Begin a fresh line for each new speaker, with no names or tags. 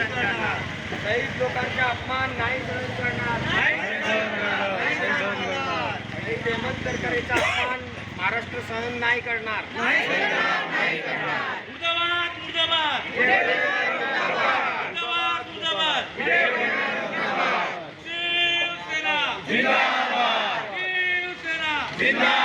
शहीद लोकांचा अपमान नाही सहन करणार. हेमंत करकरेचा अपमान महाराष्ट्र सहन नाही करणार.
मुर्दाबाद मुर्दाबाद मुर्दाबाद शिवसेना
जिंदाबाद
शिवसेना
जिंदाबाद